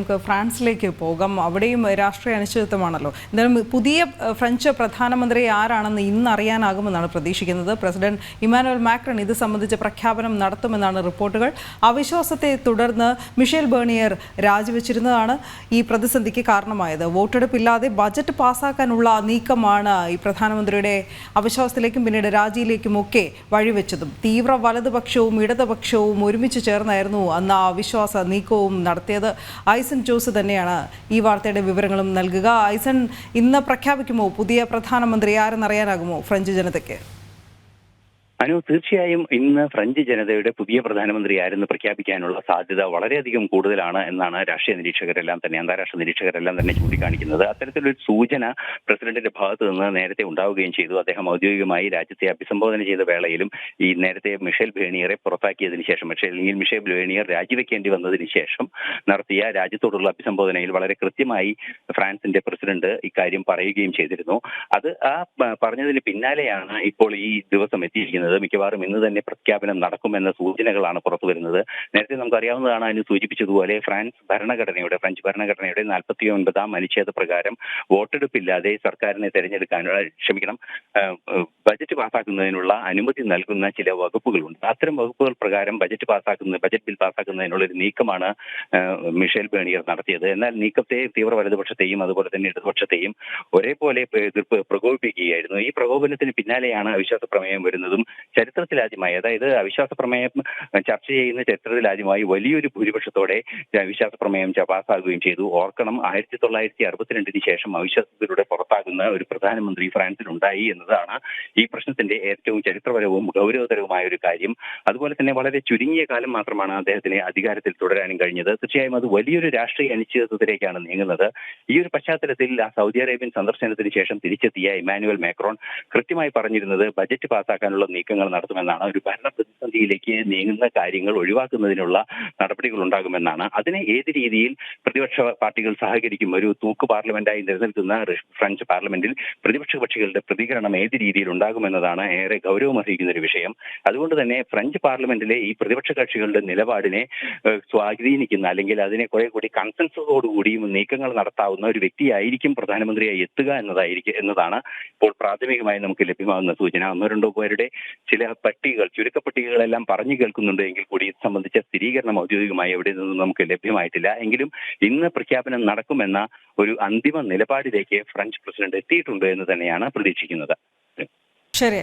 നമുക്ക് ഫ്രാൻസിലേക്ക് പോകാം. അവിടെയും രാഷ്ട്രീയ അനിശ്ചിതത്വമാണല്ലോ. എന്തായാലും പുതിയ ഫ്രഞ്ച് പ്രധാനമന്ത്രി ആരാണെന്ന് ഇന്ന് അറിയാനാകുമെന്നാണ് പ്രതീക്ഷിക്കുന്നത്. പ്രസിഡന്റ് ഇമ്മാനുവൽ മാക്രോൺ ഇത് സംബന്ധിച്ച പ്രഖ്യാപനം നടത്തുമെന്നാണ് റിപ്പോർട്ടുകൾ. അവിശ്വാസത്തെ തുടർന്ന് മിഷേൽ ബേർണിയർ രാജിവെച്ചിരുന്നതാണ് ഈ പ്രതിസന്ധിക്ക് കാരണമായത്. വോട്ടെടുപ്പില്ലാതെ ബജറ്റ് പാസ്സാക്കാനുള്ള നീക്കമാണ് ഈ പ്രധാനമന്ത്രിയുടെ അവിശ്വാസത്തിലേക്കും പിന്നീട് രാജിയിലേക്കുമൊക്കെ വഴിവെച്ചതും. തീവ്ര വലതുപക്ഷവും ഇടതുപക്ഷവും ഒരുമിച്ച് ചേർന്നായിരുന്നു അന്ന് ആ അവിശ്വാസ നീക്കവും നടത്തിയത്. ഐസൻ ജോസ് തന്നെയാണ് ഈ വാർത്തയുടെ വിവരങ്ങളും നൽകുക. ഐസൻ, ഇന്ന് പ്രഖ്യാപിക്കുമോ പുതിയ പ്രധാനമന്ത്രി ആരെന്നറിയാനാകുമോ ഫ്രഞ്ച് ജനതയ്ക്ക്? തീർച്ചയായും ഇന്ന് ഫ്രഞ്ച് ജനതയുടെ പുതിയ പ്രധാനമന്ത്രി ആരെന്ന് പ്രഖ്യാപിക്കാനുള്ള സാധ്യത വളരെയധികം കൂടുതലാണ് എന്നാണ് രാഷ്ട്രീയ നിരീക്ഷകരെല്ലാം തന്നെ, അന്താരാഷ്ട്ര നിരീക്ഷകരെല്ലാം തന്നെ ചൂണ്ടിക്കാണിക്കുന്നത്. അത്തരത്തിലൊരു സൂചന പ്രസിഡന്റിന്റെ ഭാഗത്ത് നിന്ന് നേരത്തെ ഉണ്ടാവുകയും ചെയ്തു. അദ്ദേഹം ഔദ്യോഗികമായി രാജ്യത്തെ അഭിസംബോധന ചെയ്ത വേളയിലും ഈ നേരത്തെ മിഷേൽ ബേർണിയറെ പുറത്താക്കിയതിനു ശേഷം, മിഷേൽ ബേർണിയർ രാജിവെക്കേണ്ടി വന്നതിന് ശേഷം നടത്തിയ രാജ്യത്തോടുള്ള അഭിസംബോധനയിൽ വളരെ കൃത്യമായി ഫ്രാൻസിന്റെ പ്രസിഡന്റ് ഇക്കാര്യം പറയുകയും ചെയ്തിരുന്നു. അത് പറഞ്ഞതിന് പിന്നാലെയാണ് ഇപ്പോൾ ഈ ദിവസം എത്തിയിരിക്കുന്നത്. മിക്കവാറും ഇന്ന് തന്നെ പ്രഖ്യാപനം നടക്കുമെന്ന സൂചനകളാണ് പുറത്തു വരുന്നത്. നേരത്തെ നമുക്കറിയാവുന്നതാണ്, അതിന് സൂചിപ്പിച്ചതുപോലെ ഫ്രഞ്ച് ഭരണഘടനയുടെ 49ാം അനുച്ഛേദ പ്രകാരം വോട്ടെടുപ്പില്ലാതെ സർക്കാരിനെ ബജറ്റ് പാസ്സാക്കുന്നതിനുള്ള അനുമതി നൽകുന്ന ചില വകുപ്പുകളുണ്ട്. അത്തരം വകുപ്പുകൾ പ്രകാരം ബജറ്റ് ബിൽ പാസ്സാക്കുന്നതിനുള്ള ഒരു നീക്കമാണ് മിഷേൽ ബേർണിയർ നടത്തിയത്. എന്നാൽ നീക്കത്തെ തീവ്ര വലതുപക്ഷത്തെയും അതുപോലെ തന്നെ ഇടതുപക്ഷത്തെയും ഒരേപോലെ എതിർപ്പ് പ്രകോപിപ്പിക്കുകയായിരുന്നു. ഈ പ്രകോപനത്തിന് പിന്നാലെയാണ് അവിശ്വാസ പ്രമേയം വരുന്നതും. ചരിത്രത്തിലാദ്യമായി, അതായത് അവിശ്വാസ പ്രമേയം ചർച്ച ചെയ്യുന്ന ചരിത്രത്തിലാദ്യമായി വലിയൊരു ഭൂരിപക്ഷത്തോടെ അവിശ്വാസ പ്രമേയം പാസ്സാകുകയും ചെയ്തു. ഓർക്കണം, 1962 ശേഷം അവിശ്വാസത്തിലൂടെ പുറത്താകുന്ന ഒരു പ്രധാനമന്ത്രി ഫ്രാൻസിലുണ്ടായി എന്നതാണ് ഈ പ്രശ്നത്തിന്റെ ഏറ്റവും ചരിത്രപരവും ഗൗരവതരവുമായ ഒരു കാര്യം. അതുപോലെ തന്നെ വളരെ ചുരുങ്ങിയ കാലം മാത്രമാണ് അദ്ദേഹത്തിന് അധികാരത്തിൽ തുടരാനും കഴിഞ്ഞത്. തീർച്ചയായും അത് വലിയൊരു രാഷ്ട്രീയ അനിശ്ചിതത്വത്തിലേക്കാണ് നീങ്ങുന്നത്. ഈ ഒരു പശ്ചാത്തലത്തിൽ സൗദി അറേബ്യൻ സന്ദർശനത്തിന് ശേഷം തിരിച്ചെത്തിയ ഇമ്മാനുവൽ മാക്രോൺ കൃത്യമായി പറഞ്ഞിരുന്നത് ബജറ്റ് പാസ്സാക്കാനുള്ള നീക്കങ്ങൾ നടത്തുമെന്നാണ്. ഒരു ഭരണ പ്രതിസന്ധിയിലേക്ക് നീങ്ങുന്ന കാര്യങ്ങൾ ഒഴിവാക്കുന്നതിനുള്ള നടപടികൾ ഉണ്ടാകുമെന്നാണ്. അതിനെ ഏത് രീതിയിൽ പ്രതിപക്ഷ പാർട്ടികൾ സഹകരിക്കും? ഒരു തൂക്ക് പാർലമെന്റായി നിലനിൽക്കുന്ന ഫ്രഞ്ച് പാർലമെന്റിൽ പ്രതിപക്ഷ കക്ഷികളുടെ പ്രതികരണം ഏത് രീതിയിൽ ഉണ്ടാകുമെന്നതാണ് ഏറെ ഗൗരവമർഹിക്കുന്ന ഒരു വിഷയം. അതുകൊണ്ട് തന്നെ ഫ്രഞ്ച് പാർലമെന്റിലെ ഈ പ്രതിപക്ഷ കക്ഷികളുടെ നിലപാടിനെ സ്വാധീനിക്കുന്ന, അല്ലെങ്കിൽ അതിനെ കുറെ കൂടി കൺസെൻസസോടുകൂടിയും നീക്കങ്ങൾ നടത്താവുന്ന ഒരു വ്യക്തിയായിരിക്കും പ്രധാനമന്ത്രിയായി എത്തുക എന്നതാണ് ഇപ്പോൾ പ്രാഥമികമായി നമുക്ക് ലഭ്യമാകുന്ന സൂചന. 1-2 പേരുടെ ചില ചുരുക്കപ്പട്ടികകളെല്ലാം പറഞ്ഞു കേൾക്കുന്നുണ്ട് എങ്കിൽ കൂടി ഇത് സംബന്ധിച്ച സ്ഥിരീകരണം ഔദ്യോഗികമായി എവിടെ നിന്നും നമുക്ക് ലഭ്യമായിട്ടില്ല. എങ്കിലും ഇന്ന് പ്രഖ്യാപനം നടക്കുമെന്ന ഒരു അന്തിമ നിലപാടിലേക്ക് ഫ്രഞ്ച് പ്രസിഡന്റ് എത്തിയിട്ടുണ്ട് എന്ന് തന്നെയാണ് പ്രതീക്ഷിക്കുന്നത്. ശരി.